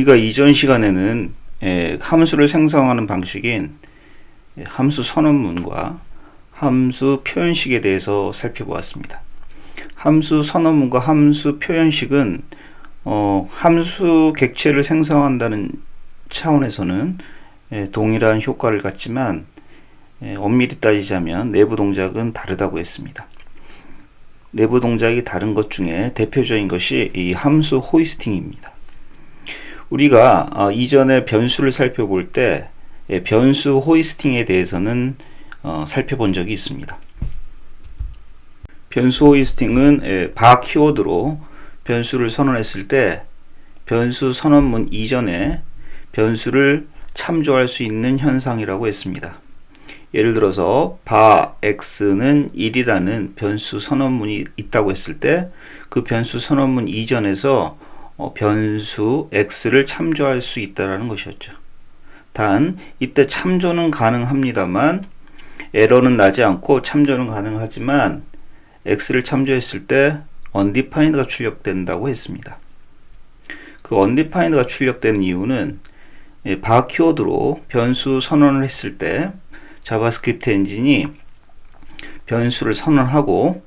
우리가 이전 시간에는 함수를 생성하는 방식인 함수 선언문과 함수 표현식에 대해서 살펴보았습니다. 함수 선언문과 함수 표현식은 함수 객체를 생성한다는 차원에서는 동일한 효과를 갖지만 엄밀히 따지자면 내부 동작은 다르다고 했습니다. 내부 동작이 다른 것 중에 대표적인 것이 이 함수 호이스팅입니다. 우리가 이전에 변수를 살펴볼 때 변수 호이스팅에 대해서는 살펴본 적이 있습니다. 변수 호이스팅은 바 키워드로 변수를 선언했을 때 변수 선언문 이전에 변수를 참조할 수 있는 현상이라고 했습니다. 예를 들어서 바 x는 1이라는 변수 선언문이 있다고 했을 때 그 변수 선언문 이전에서 변수 x를 참조할 수 있다는 것이었죠. 단 이때 참조는 가능합니다만 에러는 나지 않고 참조는 가능하지만 x를 참조했을 때 undefined가 출력된다고 했습니다. 그 undefined가 출력된 이유는 바 키워드로 변수 선언을 했을 때 자바스크립트 엔진이 변수를 선언하고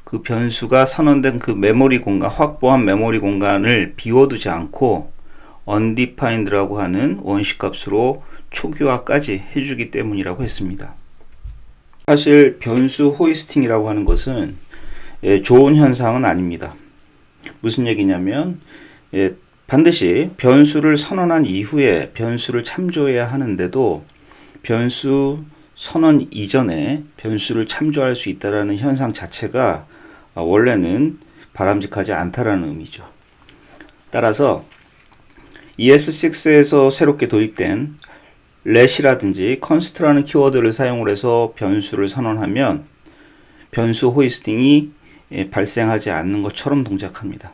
그 변수가 선언된 그 메모리 공간, 확보한 메모리 공간을 비워두지 않고 undefined라고 하는 원식 값으로 초기화까지 해주기 때문이라고 했습니다. 사실 변수 호이스팅이라고 하는 것은 좋은 현상은 아닙니다. 무슨 얘기냐면 반드시 변수를 선언한 이후에 변수를 참조해야 하는데도 변수 선언 이전에 변수를 참조할 수 있다는 현상 자체가 원래는 바람직하지 않다라는 의미죠. 따라서 ES6에서 새롭게 도입된 let이라든지 const라는 키워드를 사용을 해서 변수를 선언하면 변수 호이스팅이 발생하지 않는 것처럼 동작합니다.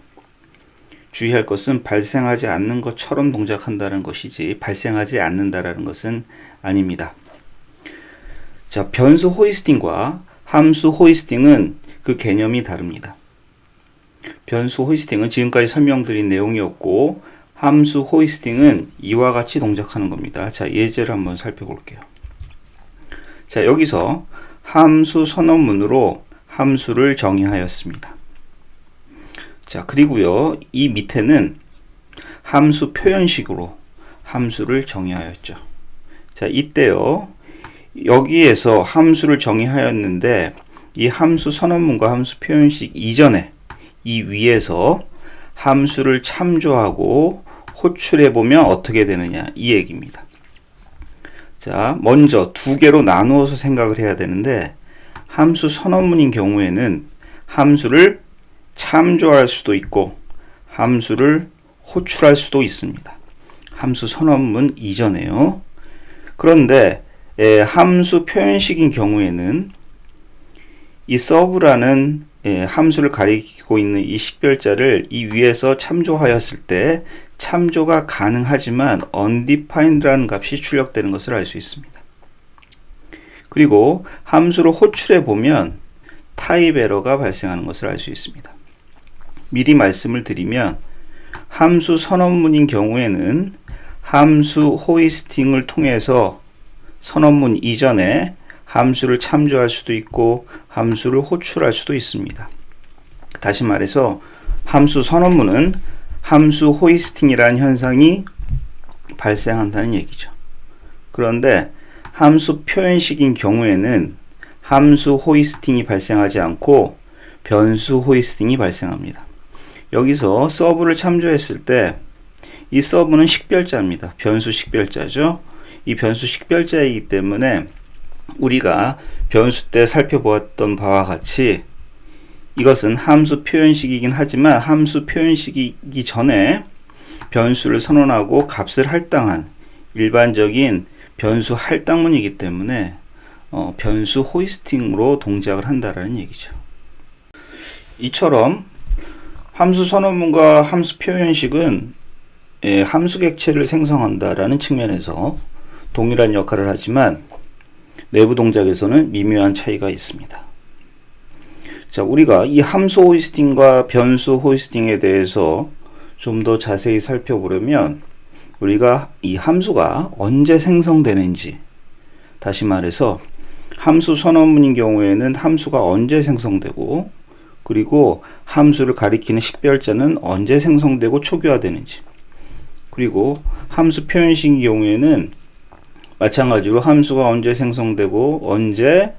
주의할 것은 발생하지 않는 것처럼 동작한다는 것이지 발생하지 않는다라는 것은 아닙니다. 자, 변수 호이스팅과 함수 호이스팅은 그 개념이 다릅니다. 변수 호이스팅은 지금까지 설명드린 내용이었고 함수 호이스팅은 이와 같이 동작하는 겁니다. 자, 예제를 한번 살펴볼게요. 자, 여기서 함수 선언문으로 함수를 정의하였습니다. 자, 그리고요, 이 밑에는 함수 표현식으로 함수를 정의하였죠. 자, 이때요, 여기에서 함수를 정의하였는데 이 함수 선언문과 함수 표현식 이전에 이 위에서 함수를 참조하고 호출해 보면 어떻게 되느냐, 이 얘기입니다. 자, 먼저 두 개로 나누어서 생각을 해야 되는데 함수 선언문인 경우에는 함수를 참조할 수도 있고 함수를 호출할 수도 있습니다. 함수 선언문 이전에요. 그런데 함수 표현식인 경우에는 이 서브라는 함수를 가리키고 있는 이 식별자를 이 위에서 참조하였을 때 참조가 가능하지만 undefined라는 값이 출력되는 것을 알 수 있습니다. 그리고 함수를 호출해 보면 타입 에러가 발생하는 것을 알 수 있습니다. 미리 말씀을 드리면 함수 선언문인 경우에는 함수 호이스팅을 통해서 선언문 이전에 함수를 참조할 수도 있고 함수를 호출할 수도 있습니다. 다시 말해서 함수 선언문은 함수 호이스팅이라는 현상이 발생한다는 얘기죠. 그런데 함수 표현식인 경우에는 함수 호이스팅이 발생하지 않고 변수 호이스팅이 발생합니다. 여기서 서브를 참조했을 때 이 서브는 식별자입니다. 변수 식별자죠. 이 변수 식별자이기 때문에 우리가 변수 때 살펴보았던 바와 같이 이것은 함수 표현식이긴 하지만 함수 표현식이기 전에 변수를 선언하고 값을 할당한 일반적인 변수 할당문이기 때문에 변수 호이스팅으로 동작을 한다라는 얘기죠. 이처럼 함수 선언문과 함수 표현식은 함수 객체를 생성한다라는 측면에서 동일한 역할을 하지만 내부 동작에서는 미묘한 차이가 있습니다. 자, 우리가 이 함수 호이스팅과 변수 호이스팅에 대해서 좀 더 자세히 살펴보려면 우리가 이 함수가 언제 생성되는지, 다시 말해서 함수 선언문인 경우에는 함수가 언제 생성되고, 그리고 함수를 가리키는 식별자는 언제 생성되고 초기화되는지, 그리고 함수 표현식인 경우에는 마찬가지로 함수가 언제 생성되고 언제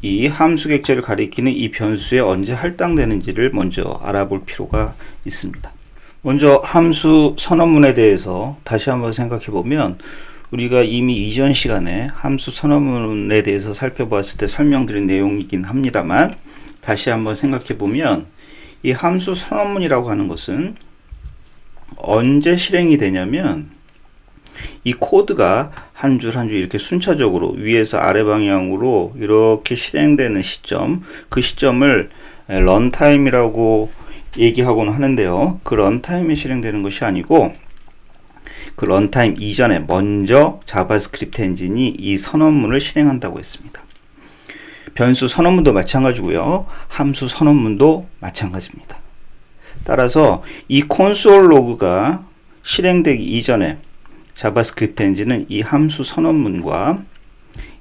이 함수 객체를 가리키는 이 변수에 언제 할당되는지를 먼저 알아볼 필요가 있습니다. 먼저 함수 선언문에 대해서 다시 한번 생각해 보면, 우리가 이미 이전 시간에 함수 선언문에 대해서 살펴보았을 때 설명드린 내용이긴 합니다만, 다시 한번 생각해 보면 이 함수 선언문이라고 하는 것은 언제 실행이 되냐면, 이 코드가 한 줄 한 줄 이렇게 순차적으로 위에서 아래 방향으로 이렇게 실행되는 시점, 그 시점을 런타임이라고 얘기하고는 하는데요. 그 런타임에 실행되는 것이 아니고, 그 런타임 이전에 먼저 자바스크립트 엔진이 이 선언문을 실행한다고 했습니다. 변수 선언문도 마찬가지고요. 함수 선언문도 마찬가지입니다. 따라서 이 콘솔 로그가 실행되기 이전에 자바스크립트 엔진은 이 함수 선언문과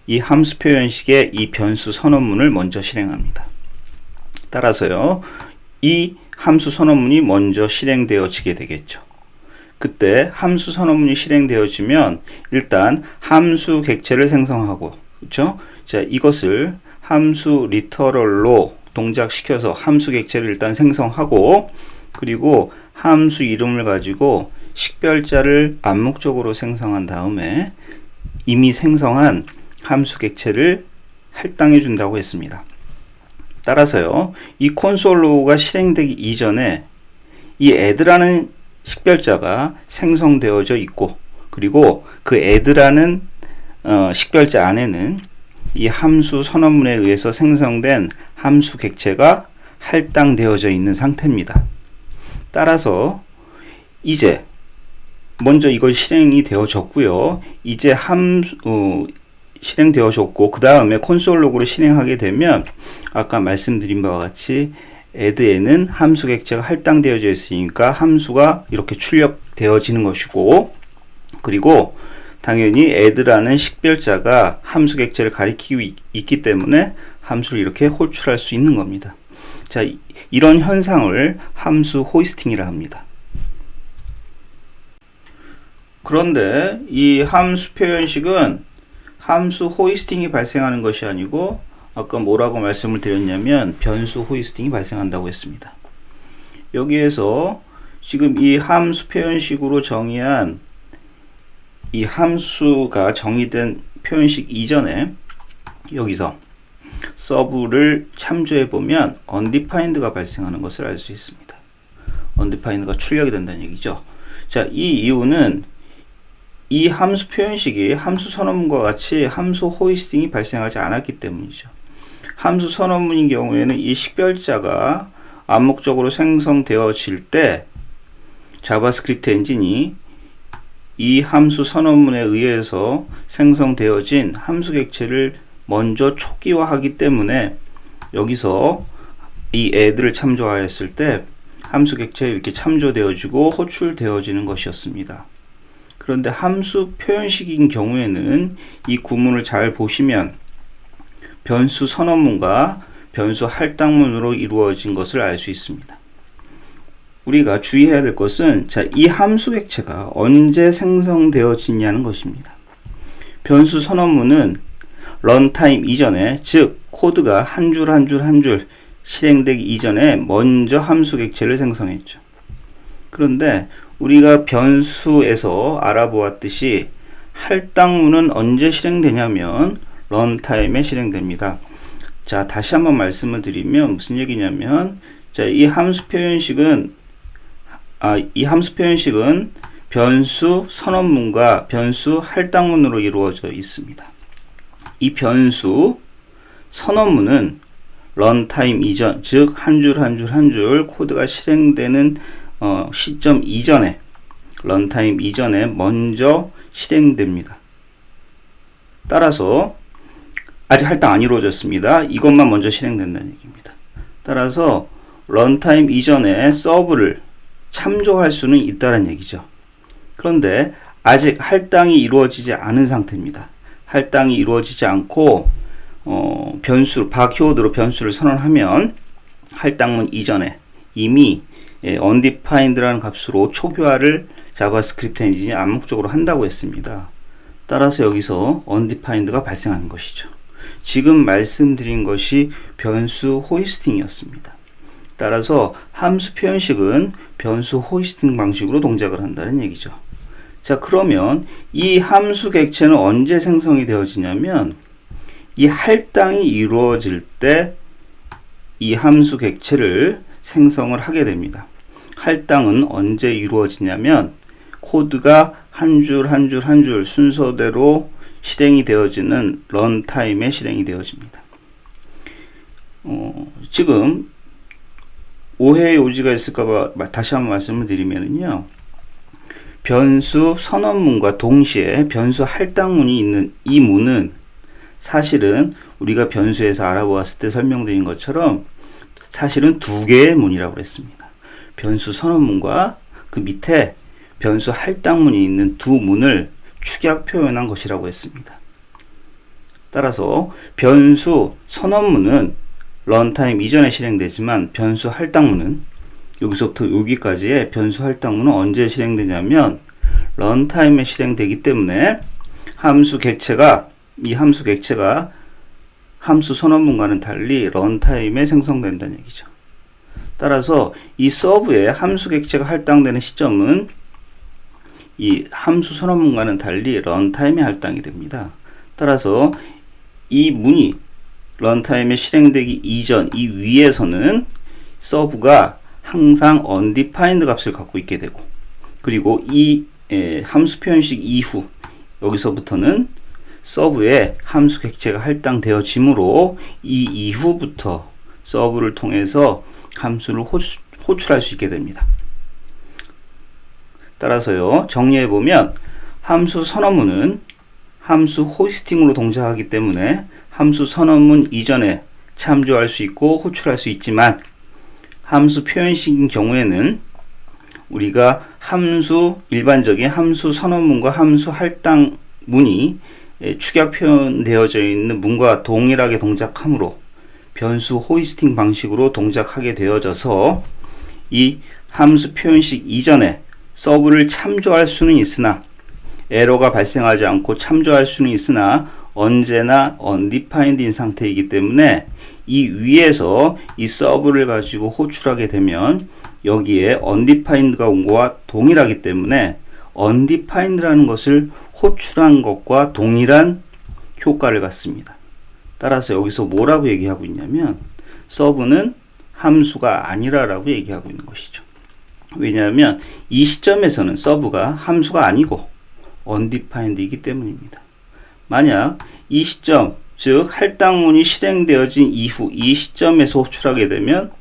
이 함수 표현식의 이 변수 선언문을 먼저 실행합니다. 따라서요, 이 함수 선언문이 먼저 실행되어지게 되겠죠. 그때 함수 선언문이 실행되어지면 일단 함수 객체를 생성하고, 그렇죠? 자, 이것을 함수 리터럴로 동작시켜서 함수 객체를 일단 생성하고, 그리고 함수 이름을 가지고 식별자를 암묵적으로 생성한 다음에 이미 생성한 함수 객체를 할당해 준다고 했습니다. 따라서요, 이 콘솔 로그가 실행되기 이전에 이 add라는 식별자가 생성되어져 있고, 그리고 그 add라는 식별자 안에는 이 함수 선언문에 의해서 생성된 함수 객체가 할당되어져 있는 상태입니다. 따라서 이제 먼저 이걸 실행이 되어졌고요. 이제 실행되어졌고, 그 다음에 콘솔 로그를 실행하게 되면 아까 말씀드린 바와 같이 add에는 함수 객체가 할당되어져 있으니까 함수가 이렇게 출력되어지는 것이고, 그리고 당연히 add라는 식별자가 함수 객체를 가리키고 있기 때문에 함수를 이렇게 호출할 수 있는 겁니다. 자, 이런 현상을 함수 호이스팅이라 합니다. 그런데 이 함수 표현식은 함수 호이스팅이 발생하는 것이 아니고, 아까 뭐라고 말씀을 드렸냐면 변수 호이스팅이 발생한다고 했습니다. 여기에서 지금 이 함수 표현식으로 정의한 이 함수가 정의된 표현식 이전에 여기서 서브를 참조해 보면 undefined가 발생하는 것을 알 수 있습니다. undefined가 출력이 된다는 얘기죠. 자, 이 이유는 이 함수 표현식이 함수 선언문과 같이 함수 호이스팅이 발생하지 않았기 때문이죠. 함수 선언문인 경우에는 이 식별자가 암묵적으로 생성되어질 때 자바스크립트 엔진이 이 함수 선언문에 의해서 생성되어진 함수 객체를 먼저 초기화하기 때문에 여기서 이 add를 참조하였을 때 함수 객체에 이렇게 참조되어지고 호출되어지는 것이었습니다. 그런데 함수 표현식인 경우에는 이 구문을 잘 보시면 변수 선언문과 변수 할당문으로 이루어진 것을 알 수 있습니다. 우리가 주의해야 될 것은, 자, 이 함수 객체가 언제 생성되어지냐는 것입니다. 변수 선언문은 런타임 이전에, 즉 코드가 한 줄 한 줄 한 줄 실행되기 이전에 먼저 함수 객체를 생성했죠. 그런데 우리가 변수에서 알아보았듯이 할당문은 언제 실행되냐면 런타임에 실행됩니다. 자, 다시 한번 말씀을 드리면 무슨 얘기냐면, 자, 이 함수 표현식은 변수 선언문과 변수 할당문으로 이루어져 있습니다. 이 변수 선언문은 런타임 이전, 즉 한 줄 한 줄 한 줄 코드가 실행되는 시점 이전에, 런타임 이전에 먼저 실행됩니다. 따라서 아직 할당 안 이루어졌습니다. 이것만 먼저 실행된다는 얘기입니다. 따라서 런타임 이전에 서브를 참조할 수는 있다는 얘기죠. 그런데 아직 할당이 이루어지지 않은 상태입니다. 할당이 이루어지지 않고 변수 바키워드로 변수를 선언하면 할당문 이전에 이미 undefined라는 값으로 초기화를 자바스크립트 엔진이 암묵적으로 한다고 했습니다. 따라서 여기서 undefined가 발생하는 것이죠. 지금 말씀드린 것이 변수 호이스팅이었습니다. 따라서 함수 표현식은 변수 호이스팅 방식으로 동작을 한다는 얘기죠. 자, 그러면 이 함수 객체는 언제 생성이 되어지냐면 이 할당이 이루어질 때 이 함수 객체를 생성을 하게 됩니다. 할당은 언제 이루어지냐면 코드가 한 줄 한 줄 한 줄 순서대로 실행이 되어지는 런타임에 실행이 되어집니다. 지금 오해의 요지가 있을까봐 다시 한번 말씀을 드리면요. 변수 선언문과 동시에 변수 할당문이 있는 이 문은 사실은 우리가 변수에서 알아보았을 때 설명드린 것처럼 사실은 두 개의 문이라고 했습니다. 변수 선언문과 그 밑에 변수 할당문이 있는 두 문을 축약 표현한 것이라고 했습니다. 따라서 변수 선언문은 런타임 이전에 실행되지만 변수 할당문은 여기서부터 여기까지의 변수 할당문은 언제 실행되냐면 런타임에 실행되기 때문에 이 함수 객체가 함수 선언문과는 달리 런타임에 생성된다는 얘기죠. 따라서 이 서브에 함수 객체가 할당되는 시점은 이 함수 선언문과는 달리 런타임에 할당이 됩니다. 따라서 이 문이 런타임에 실행되기 이전 이 위에서는 서브가 항상 undefined 값을 갖고 있게 되고 그리고 이 함수 표현식 이후 여기서부터는 서브에 함수 객체가 할당되어지므로 이 이후부터 서브를 통해서 함수를 호출할 수 있게 됩니다. 따라서요, 정리해보면 함수 선언문은 함수 호이스팅으로 동작하기 때문에 함수 선언문 이전에 참조할 수 있고 호출할 수 있지만 함수 표현식인 경우에는 우리가 일반적인 함수 선언문과 함수 할당문이 축약 표현되어져 있는 문과 동일하게 동작하므로 변수 호이스팅 방식으로 동작하게 되어져서 이 함수 표현식 이전에 서브를 참조할 수는 있으나 에러가 발생하지 않고 참조할 수는 있으나 언제나 undefined인 상태이기 때문에 이 위에서 이 서브를 가지고 호출하게 되면 여기에 undefined가 온 것과 동일하기 때문에 undefined라는 것을 호출한 것과 동일한 효과를 갖습니다. 따라서 여기서 뭐라고 얘기하고 있냐면 서브는 함수가 아니라라고 얘기하고 있는 것이죠. 왜냐하면 이 시점에서는 서브가 함수가 아니고 undefined이기 때문입니다. 만약 이 시점, 즉 할당문이 실행되어진 이후 이 시점에서 호출하게 되면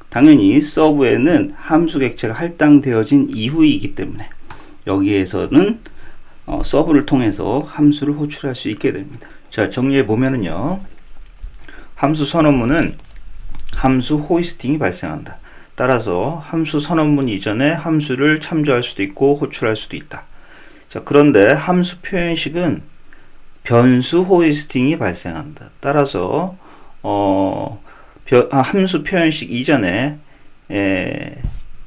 당연히 서브에는 함수 객체가 할당되어진 이후이기 때문에 여기에서는 서브를 통해서 함수를 호출할 수 있게 됩니다. 자, 정리해 보면은요, 함수 선언문은 함수 호이스팅이 발생한다. 따라서 함수 선언문 이전에 함수를 참조할 수도 있고 호출할 수도 있다. 자, 그런데 함수 표현식은 변수 호이스팅이 발생한다. 따라서 함수 표현식 이전에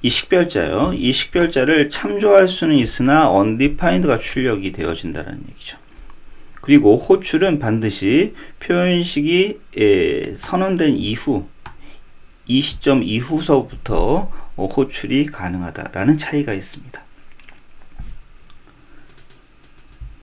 이 식별자요. 이 식별자를 참조할 수는 있으나 undefined가 출력이 되어진다는 얘기죠. 그리고 호출은 반드시 표현식이 선언된 이후 이 시점 이후서부터 호출이 가능하다라는 차이가 있습니다.